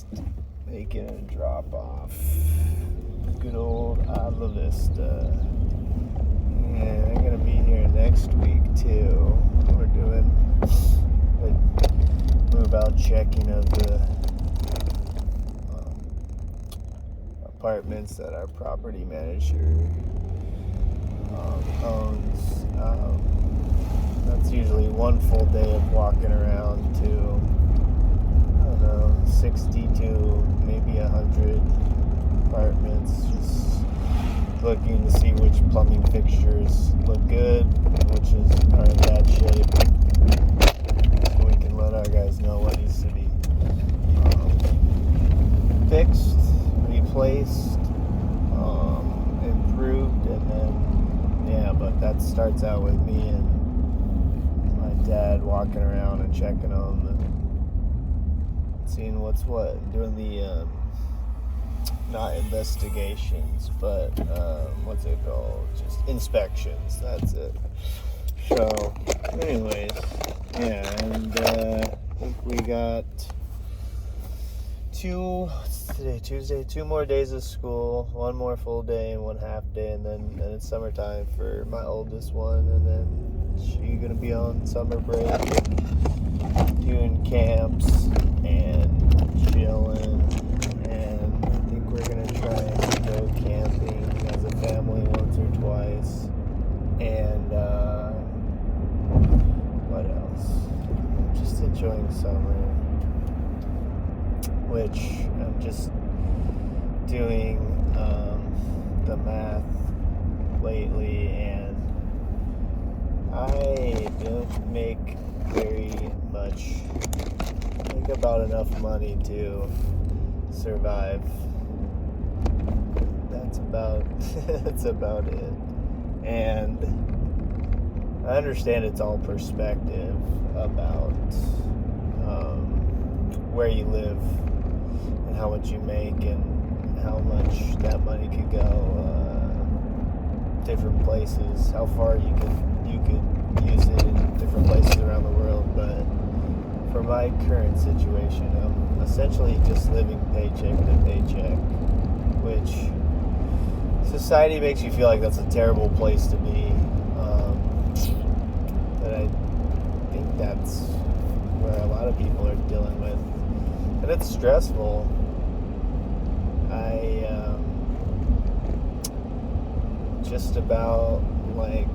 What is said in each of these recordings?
just making a drop off. Good old Isla Vista. And I'm gonna be here next week too. We're doing a move out checking of the apartments that our property manager owns. That's usually one full day of walking around to, 60 to maybe 100 apartments, just looking to see which plumbing fixtures look good and which are in bad shape. So we can let our guys know what needs to be fixed, replaced, improved, and then, but that starts out with me and my dad walking around and checking on them and seeing what's what, and doing the, not investigations, but, what's it called? Just inspections, that's it. So, anyways, and, I think we got Tuesday, 2 more days of school, 1 more full day and 1 half day, and then it's summertime for my oldest one, and then she's gonna be on summer break, doing camps and chilling, and I think we're gonna try and go camping as a family once or twice, and what else? Just enjoying summer, which I'm just doing the math lately, and I don't make very much, make about enough money to survive. That's about it. And I understand it's all perspective about where you live and how much you make and how much that money could go different places, how far you could use it in different places around the world. But for my current situation, I'm essentially just living paycheck to paycheck, which society makes you feel like that's a terrible place to be, but I think that's where a lot of people are dealing with, and it's stressful. I just about, like,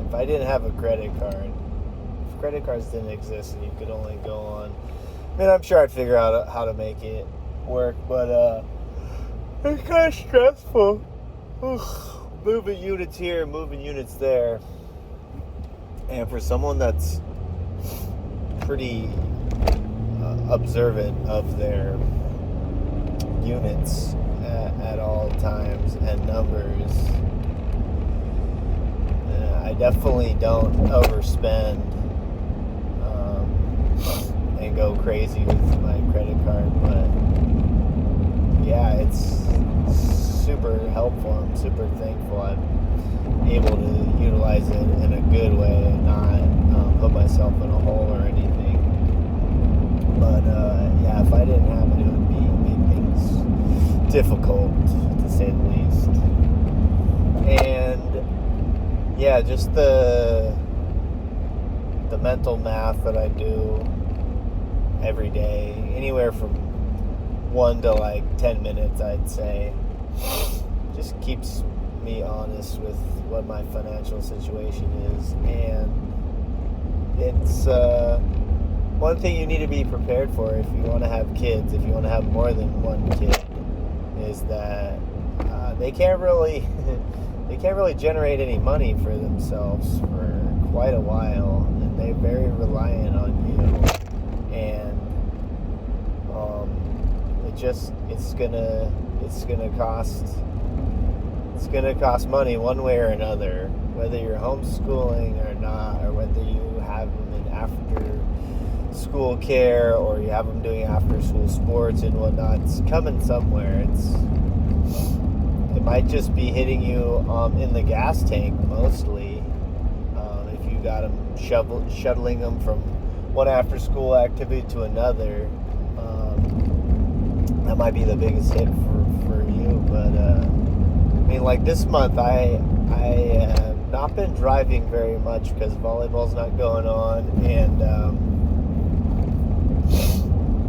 if I didn't have a credit card, if credit cards didn't exist and you could only go on, I'm sure I'd figure out how to make it work, but it's kind of stressful. Moving units here, moving units there, and for someone that's pretty observant of their units at all times and numbers, I definitely don't overspend and go crazy with my credit card, but yeah, it's super helpful. I'm super thankful I'm able to utilize it in a good way and not put myself in a hole or anything. But if I didn't have it, it would make things difficult, to say the least. And just the mental math that I do every day, anywhere from 1 to like 10 minutes, I'd say, just keeps me honest with what my financial situation is. And it's one thing you need to be prepared for if you want to have kids, if you want to have more than one kid, is that they can't really generate any money for themselves for quite a while, and they're very reliant on you. And it's gonna cost money one way or another, whether you're homeschooling or not, or whether you have them in after school care or you have them doing after school sports and whatnot. It's coming somewhere. It might just be hitting you in the gas tank mostly, if you got them shuttling them from one after school activity to another. that might be the biggest hit for you. But I mean, like this month, I have not been driving very much because volleyball's not going on, and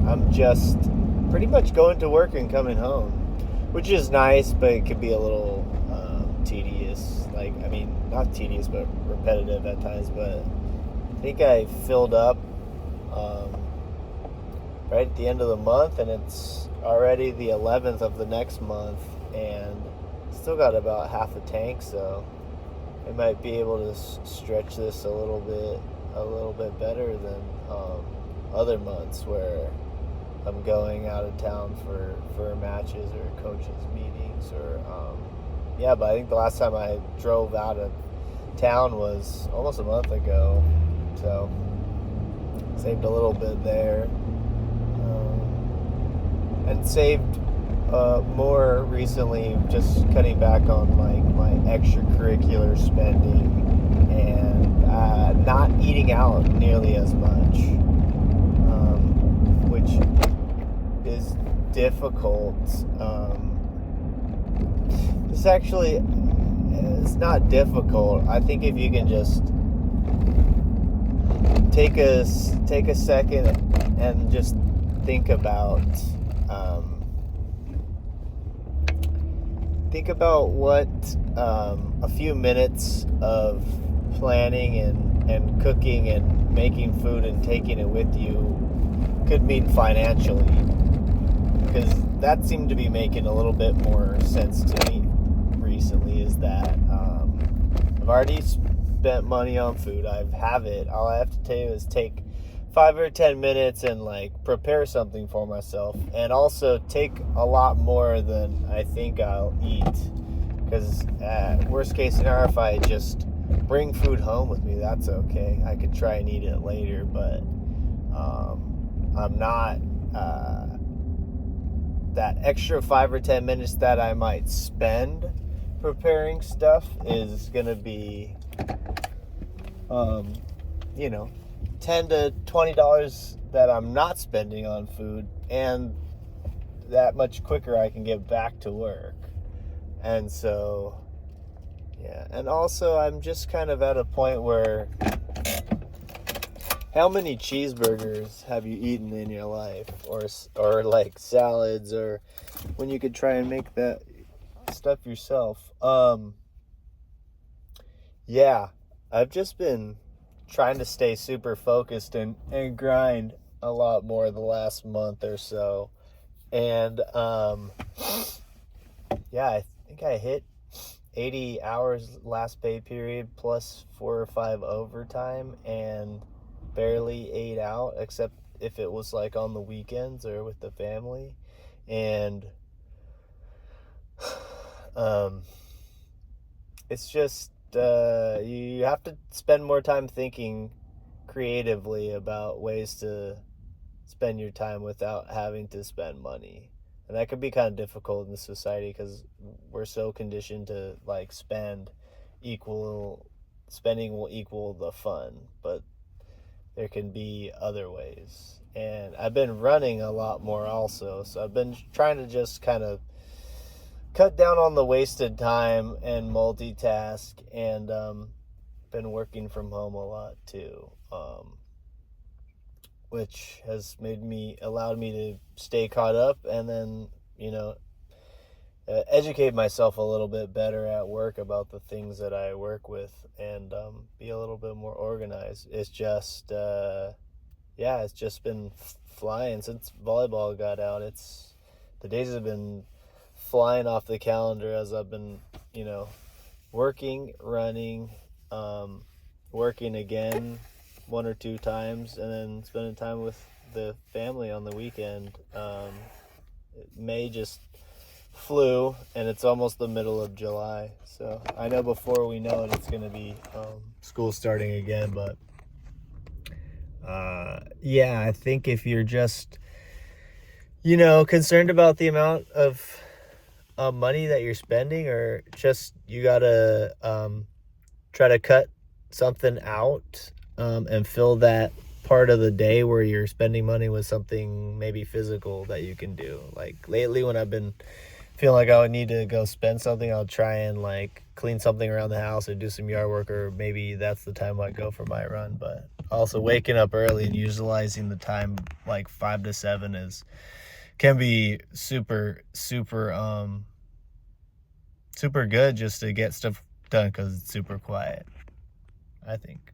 I'm just pretty much going to work and coming home, which is nice, but it could be a little tedious. Like, I mean, not tedious, but repetitive at times. But I think I filled up right at the end of the month, and it's already the 11th of the next month, and still got about half a tank, so I might be able to stretch this a little bit better than other months where I'm going out of town for matches or coaches meetings or yeah. But I think the last time I drove out of town was almost a month ago, so saved a little bit there, and saved more recently, just cutting back on like my extracurricular spending and not eating out nearly as much, which is difficult. It's actually, it's not difficult. I think if you can just take a second and just think about what a few minutes of planning and cooking and making food and taking it with you could mean financially, because that seemed to be making a little bit more sense to me recently, is that I've already spent money on food. I have it. All I have to do is take 5 or 10 minutes and like prepare something for myself, and also take a lot more than I think I'll eat, because worst case scenario, if I just bring food home with me, that's okay. I could try and eat it later, but I'm not that extra 5 or 10 minutes that I might spend preparing stuff is gonna be $10 to $20 that I'm not spending on food, and that much quicker I can get back to work. And so yeah, and also I'm just kind of at a point where, how many cheeseburgers have you eaten in your life, or like salads, or when you could try and make that stuff yourself? Yeah, I've just been trying to stay super focused and grind a lot more the last month or so. And yeah, I think I hit 80 hours last pay period plus 4 or 5 overtime, and barely ate out except if it was like on the weekends or with the family. And it's just you have to spend more time thinking creatively about ways to spend your time without having to spend money. And that could be kind of difficult in this society, because we're so conditioned to like spending will equal the fun, but there can be other ways. And I've been running a lot more also, so I've been trying to just kind of cut down on the wasted time and multitask, and been working from home a lot too, which has allowed me to stay caught up, and then educate myself a little bit better at work about the things that I work with, and be a little bit more organized. It's just it's just been flying since volleyball got out. The days have been flying off the calendar as I've been, working, running, working again 1 or 2 times, and then spending time with the family on the weekend. May just flew, and it's almost the middle of July, so I know before we know it, it's going to be school starting again. But yeah, I think if you're just concerned about the amount of money that you're spending, or just you gotta try to cut something out and fill that part of the day where you're spending money with something maybe physical that you can do. Like lately when I've been feeling like I would need to go spend something, I'll try and like clean something around the house or do some yard work, or maybe that's the time I go for my run. But also waking up early and utilizing the time like 5 to 7 can be super super good just to get stuff done because it's super quiet, I think.